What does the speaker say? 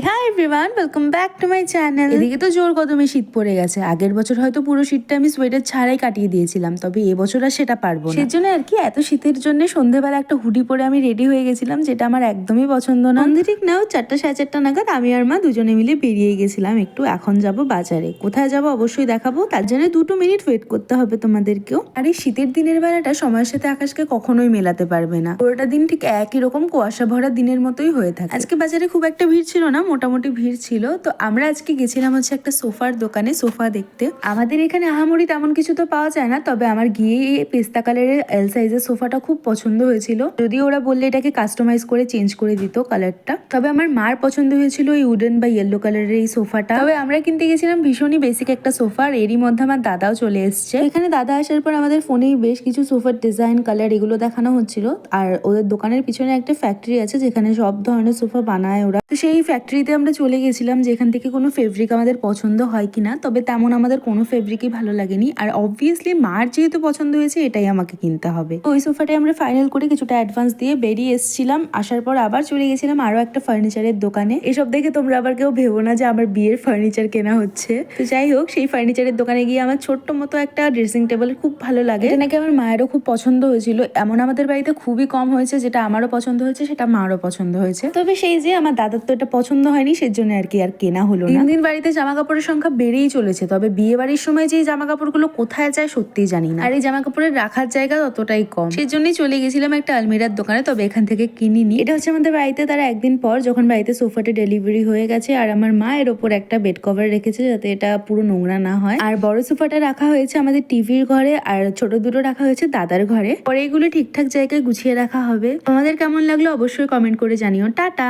Hi everyone, welcome back to my channel. এদিকে তো জোর কদমে শীত পড়ে গেছে। আগের বছর হয়তো পুরো শীতটা আমি সোয়েটার ছাড়াই কাটিয়ে দিয়েছিলাম, তবে এবছর আর সেটা পারবো না। সেজন্য আর কি এত শীতের জন্য সন্ধ্যেবেলা একটা হুডি পরে আমি রেডি হয়ে গেছিলাম, যেটা আমার একদমই পছন্দ না। সন্ধ্যে ঠিক নাও 4টা সাড়ে 4টা নাগাদ আমি আর মা দুজনে মিলে বেরিয়ে গেছিলাম একটু। এখন যাব বাজারে। কোথায় যাব অবশ্যই দেখাবো, তার জন্য 2 মিনিট ওয়েট করতে হবে তোমাদেরকেও। আর এই শীতের দিনের বেলাটা সময়ের সাথে আকাশকে কখনোই মেলাতে পারবে না। পুরোটা দিন ঠিক একই রকম কুয়াশা ভরা দিনের মতোই হয়ে থাকে। আজকে বাজারে খুব একটা ভিড় ছিল না, মোটামুটি ভিড় ছিল। তো আমরা আজকে গেছিলাম হচ্ছে একটা সোফার দোকানে, সোফা দেখতে। আমাদের এখানে আহামরি তেমন কিছু তো পাওয়া যায় না, তবে আমার গিয়ে এই পেস্তা কালারের এল সাইজের সোফাটা খুব পছন্দ হয়েছিল। যদি ওরা বললে এটাকে কাস্টমাইজ করে চেঞ্জ করে দিত কালারটা। তবে আমার মার পছন্দ হয়েছিল এই উডেন বা ইয়েলো কালারের এই সোফাটা। তবে আমরা কিনতে গেছিলাম ভীষণই বেসিক একটা সোফা। এরই মধ্যে আমার দাদাও চলে এসছে এখানে। দাদা আসার পর আমাদের ফোনেই বেশ কিছু সোফার ডিজাইন, কালার এগুলো দেখানো হচ্ছিল। আর ওদের দোকানের পিছনে একটা ফ্যাক্টরি আছে যেখানে সব ধরনের সোফা বানায় ওরা। তো সেই ফ্যাক্টরিতে আমরা চলে গেছিলাম যে এখান থেকে কোনো ফেব্রিক আমাদের পছন্দ হয় কিনা। তবে তেমন আমাদের কোনো ফেব্রিকই ভালো লাগেনি। আর অবভিয়াসলি মার যেহেতু পছন্দ হয়েছে এটাই আমাকে কিনতে হবে। ওই সোফাটাই আমরা ফাইনাল করে কিছুটা অ্যাডভান্স দিয়ে বেরিয়ে এসেছিলাম। আসার পর আবার চলে গেছিলাম আরো একটা ফার্নিচারের দোকানে। এসব দেখে তোমরা আবার কেউ ভেবো না যে আমার বিয়ের ফার্নিচার কেনা হচ্ছে। তো যাই হোক, সেই ফার্নিচারের দোকানে গিয়ে আমার ছোট্ট মতো একটা ড্রেসিং টেবিল খুব ভালো লাগে। এটা নাকি আমার মায়েরও খুব পছন্দ হয়েছিল। এমন আমাদের বাড়িতে খুবই কম হয়েছে যেটা আমারও পছন্দ হয়েছে, সেটা মারও পছন্দ হয়েছে। তবে সেই যে আমার দাদার তো এটা পছন্দ হয়নি, সেজন্য আর কি আর কেনা হলো না। দিন দিন বাড়িতে জামা কাপড়ের সংখ্যা বেড়েই চলেছে। তবে বিয়ে বাড়ির সময় যে জামা কাপড়গুলো কোথায় যায় সত্যিই জানি না। আর এই জামা কাপড়ের রাখার জায়গা ততটাই কম, সেজন্যই চলে গেছিলাম একটা আলমিরার দোকানে। তবে এখান থেকে কিনিনি। এটা হচ্ছে আমাদের বাড়িতে তারা একদিন পর যখন বাড়িতে সোফাটা ডেলিভারি হয়ে গেছে। আর আমার মা এর ওপর একটা বেড কভার রেখেছে যাতে এটা পুরো নোংরা না হয়। আর বড় সোফাটা রাখা হয়েছে আমাদের টিভির ঘরে, আর ছোট দুটো রাখা হয়েছে দাদার ঘরে। পরে এগুলো ঠিকঠাক জায়গায় গুছিয়ে রাখা হবে। তোমাদের কেমন লাগলো অবশ্যই কমেন্ট করে জানিও। টাটা।